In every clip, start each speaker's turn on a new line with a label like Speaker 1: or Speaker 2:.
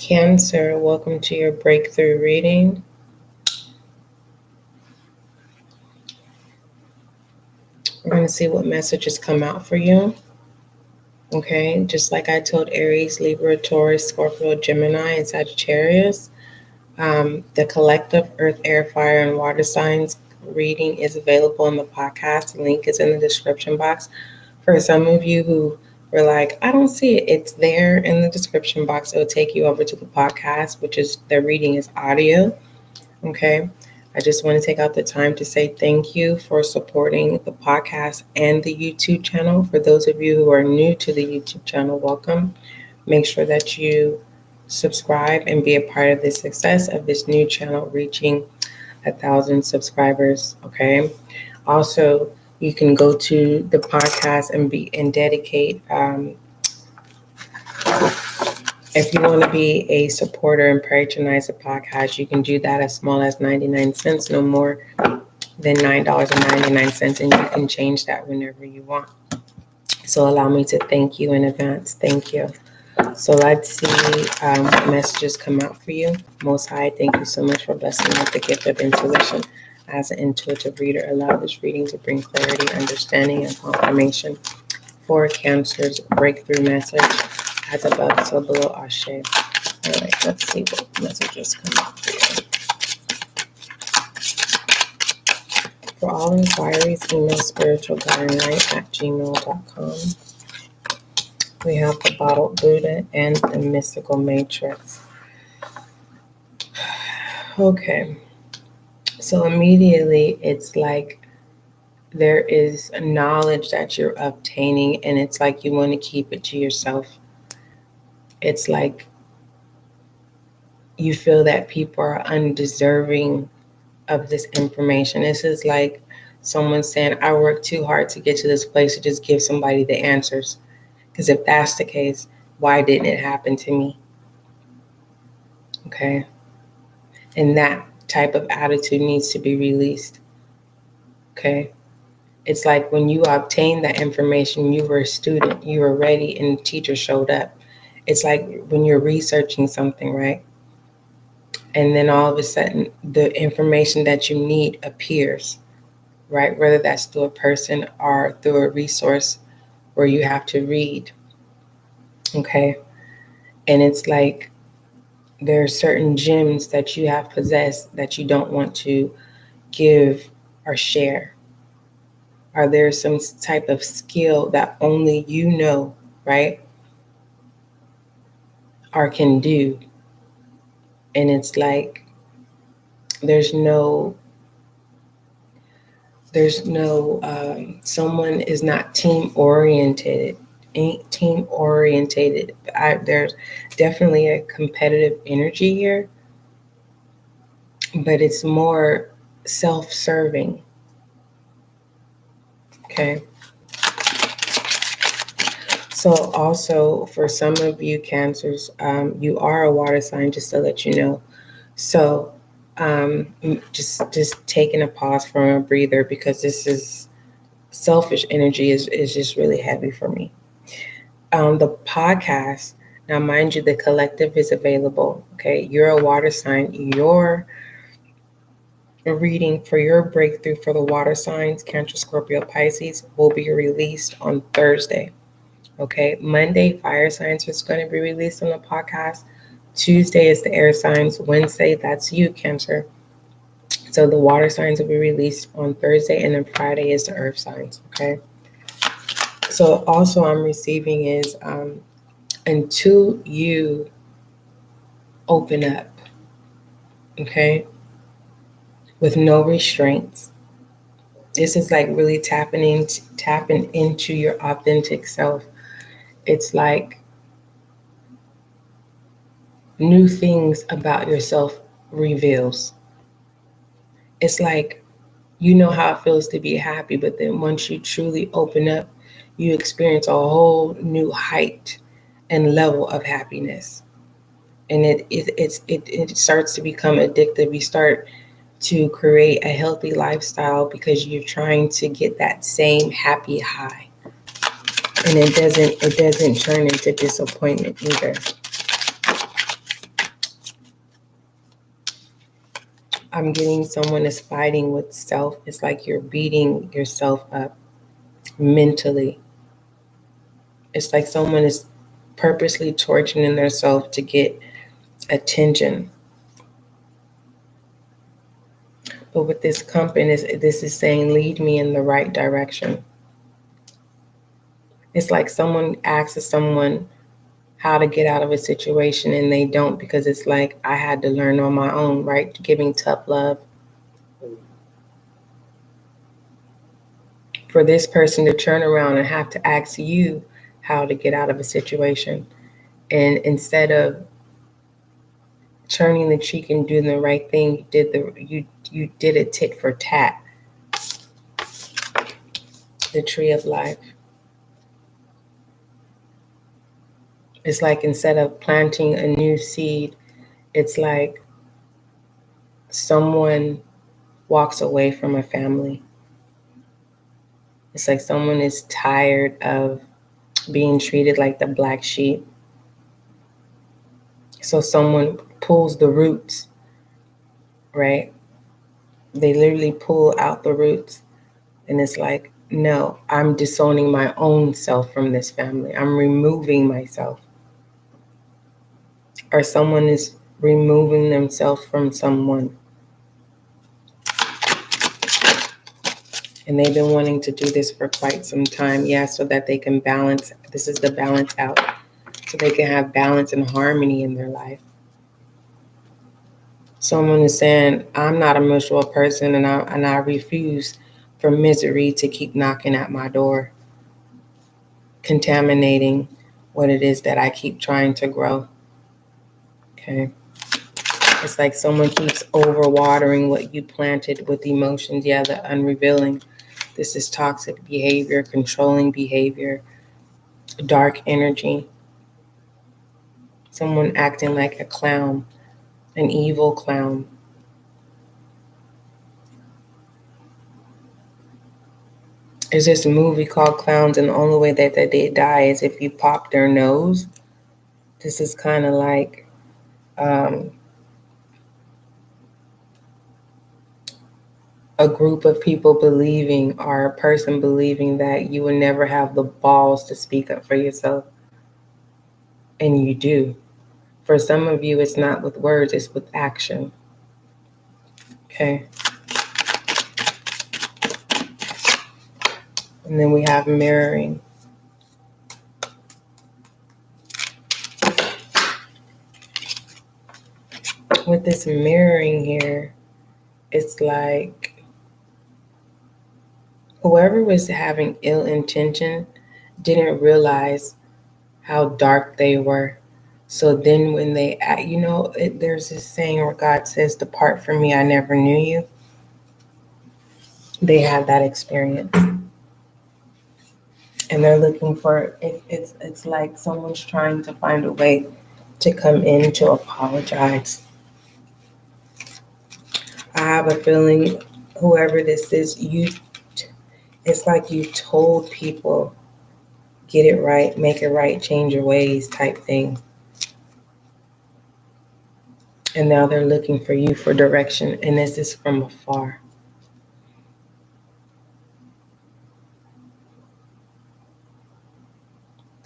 Speaker 1: Cancer, welcome to your breakthrough reading. We're going to see what messages come out for you. Okay, just like I told Aries, Libra, Taurus, Scorpio, Gemini, and Sagittarius, the collective earth, air, fire, and water signs reading is available in the podcast. The link is in the description box. For some of you who were like, I don't see it, it's there in the description box. It'll take you over to the podcast, which is the reading is audio. Okay. I just want to take out the time to say thank you for supporting the podcast and the YouTube channel. For those of you who are new to the YouTube channel, welcome. Make sure that you subscribe and be a part of the success of this new channel reaching 1,000 subscribers. Okay. Also, you can go to the podcast and dedicate. If you want to be a supporter and patronize the podcast, you can do that as small as 99 cents, no more than $9.99, and you can change that whenever you want. So allow me to thank you in advance. Thank you. So let's see what messages come out for you. Most High, thank you so much for blessing me with the gift of intuition. As an intuitive reader, allow this reading to bring clarity, understanding, and confirmation for Cancer's breakthrough message. As above, so below, Ashe. All right, let's see what messages come out for you. For all inquiries, email spiritualguidinglight@gmail.com. We have the Bottled Buddha and the Mystical Matrix. Okay, so immediately it's like there is a knowledge that you're obtaining, and it's like you want to keep it to yourself. It's like you feel that people are undeserving of this information. This is like someone saying, I worked too hard to get to this place to just give somebody the answers. Because if that's the case, why didn't it happen to me? Okay. And that type of attitude needs to be released. Okay. It's like when you obtained that information, you were a student, you were ready, and the teacher showed up. It's like when you're researching something, right? And then all of a sudden, the information that you need appears, right? Whether that's through a person or through a resource where you have to read, okay? And it's like there are certain gems that you have possessed that you don't want to give or share. Or there's some type of skill that only you know, right? Or can do. And it's like there's no someone is not team oriented. There's definitely a competitive energy here, but it's more self-serving. Okay. So also for some of you Cancers, you are a water sign, just to let you know. So just taking a pause from a breather, because this is selfish energy is just really heavy for me. The podcast, now mind you, the collective is available. Okay, you're a water sign. Your reading for your breakthrough for the water signs, Cancer, Scorpio, Pisces, will be released on Thursday. Okay, Monday, fire signs is going to be released on the podcast. Tuesday is the air signs. Wednesday, that's you, Cancer. So the water signs will be released on Thursday, and then Friday is the earth signs. Okay. So also I'm receiving is until you open up, okay, with no restraints. This is like really tapping into your authentic self. It's like new things about yourself reveals. It's like you know how it feels to be happy, but then once you truly open up, you experience a whole new height and level of happiness. And it starts to become addictive. You start to create a healthy lifestyle because you're trying to get that same happy high. And it doesn't turn into disappointment either. I'm getting someone is fighting with self. It's like you're beating yourself up mentally. It's like someone is purposely torturing themselves to get attention. But with this compass, this is saying, lead me in the right direction. It's like someone asks someone how to get out of a situation and they don't, because it's like, I had to learn on my own, right? Giving tough love. For this person to turn around and have to ask you how to get out of a situation. And instead of turning the cheek and doing the right thing, you did a tit for tat. The tree of life. It's like instead of planting a new seed, it's like someone walks away from a family. It's like someone is tired of being treated like the black sheep. So someone pulls the roots, right? They literally pull out the roots. And it's like, no, I'm disowning my own self from this family. I'm removing myself. Or someone is removing themselves from someone. And they've been wanting to do this for quite some time, so that they can balance. This is the balance out. So they can have balance and harmony in their life. Someone is saying, I'm not a miserable person, and I refuse for misery to keep knocking at my door, contaminating what it is that I keep trying to grow. Okay. It's like someone keeps overwatering what you planted with emotions. The unrevealing. This is toxic behavior, controlling behavior, dark energy. Someone acting like a clown, an evil clown. There's this movie called Clowns, and the only way that they die is if you pop their nose. This is kind of like a group of people believing, or a person believing, that you will never have the balls to speak up for yourself. And you do. For some of you, it's not with words, it's with action. Okay. And then we have mirroring. With this mirroring here, it's like whoever was having ill intention didn't realize how dark they were. So then when they, there's this saying where God says, depart from me, I never knew you. They had that experience. And they're looking for, it's like someone's trying to find a way to come in to apologize. I have a feeling whoever this is, it's like you told people, get it right, make it right, change your ways type thing. And now they're looking for you for direction. And this is from afar.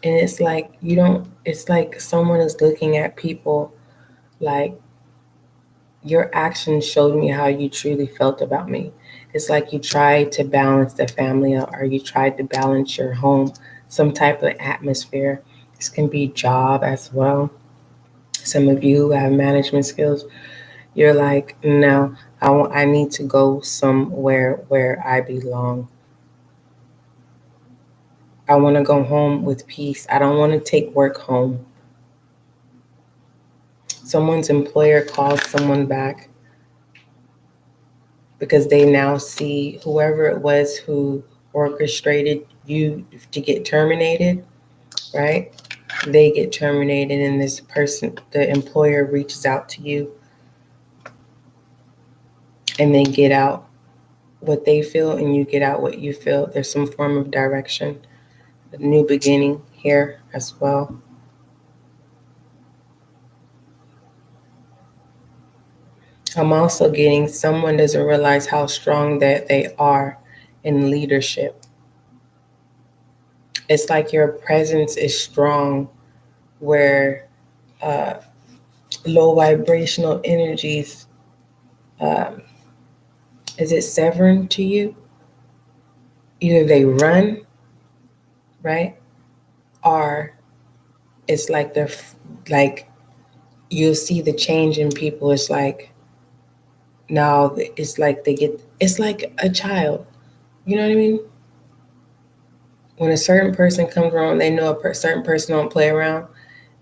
Speaker 1: And it's like it's like someone is looking at people like, your actions showed me how you truly felt about me. It's like you tried to balance the family out, or you tried to balance your home, some type of atmosphere. This can be job as well. Some of you who have management skills, you're like, no, I need to go somewhere where I belong. I want to go home with peace. I don't want to take work home. Someone's employer calls someone back because they now see whoever it was who orchestrated you to get terminated, right? They get terminated, and this person, the employer, reaches out to you, and they get out what they feel, and you get out what you feel. There's some form of direction, a new beginning here as well. I'm also getting someone doesn't realize how strong that they are in leadership. It's like your presence is strong where low vibrational energies, um, is it severing to you? Either they run, right? Or it's like like you'll see the change in people. It's like now it's like it's like a child. You know what I mean? When a certain person comes around, they know certain person don't play around.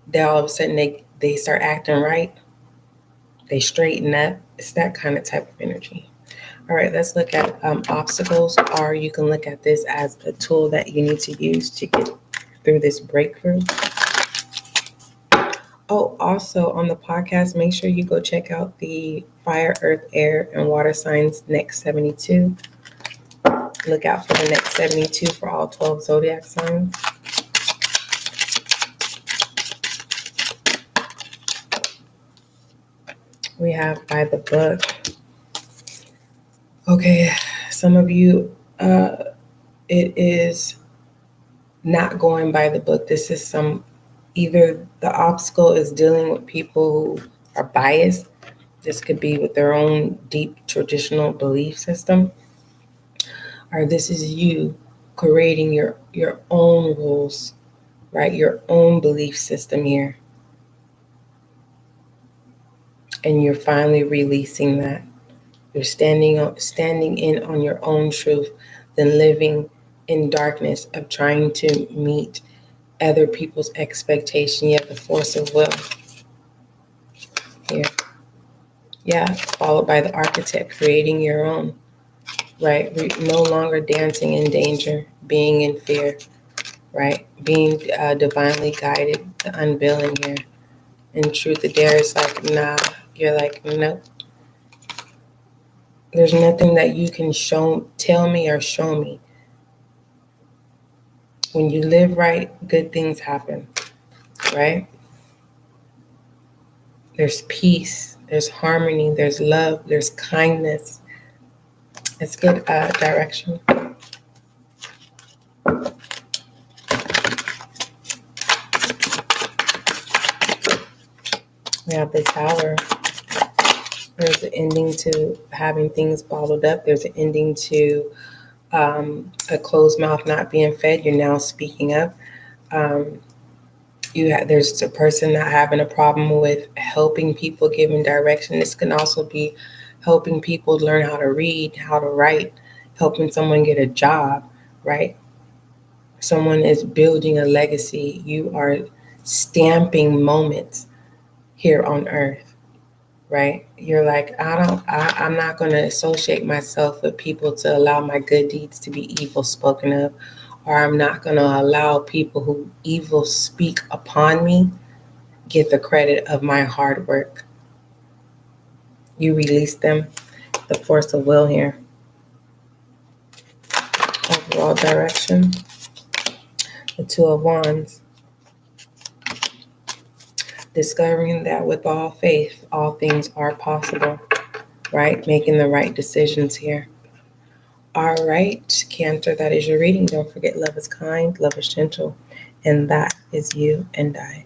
Speaker 1: Then all of a sudden they start acting right. They straighten up. It's that kind of type of energy. All right, let's look at obstacles, or you can look at this as a tool that you need to use to get through this breakthrough. Oh, also on the podcast, make sure you go check out the fire, earth, air, and water signs next 72. Look out for the next 72 for all 12 zodiac signs. We have by the book. Okay, some of you, it is not going by the book. This is either the obstacle is dealing with people who are biased. This could be with their own deep traditional belief system. Or this is you creating your own rules, right? Your own belief system here. And you're finally releasing that. You're standing in on your own truth than living in darkness of trying to meet other people's expectation. You have the force of will here. Yeah, followed by the architect, creating your own, right? No longer dancing in danger, being in fear, right? Being divinely guided, the unveiling here. In truth, the dare is like, nah. You're like, nope. There's nothing that you can tell me or show me. When you live right, good things happen, right? There's peace, there's harmony, there's love, there's kindness. It's good direction. We have the Tower. There's an ending to having things bottled up. There's an ending to a closed mouth not being fed. You're now speaking up. There's a person not having a problem with helping people, giving direction. This can also be helping people learn how to read, how to write, helping someone get a job, right? Someone is building a legacy. You are stamping moments here on earth, right? You're like, I'm not going to associate myself with people to allow my good deeds to be evil spoken of, or I'm not going to allow people who evil speak upon me get the credit of my hard work. You release them, the force of will here. Overall direction, the Two of Wands. Discovering that with all faith, all things are possible, right? Making the right decisions here. All right, Cancer, that is your reading. Don't forget, love is kind, love is gentle, and that is you and I.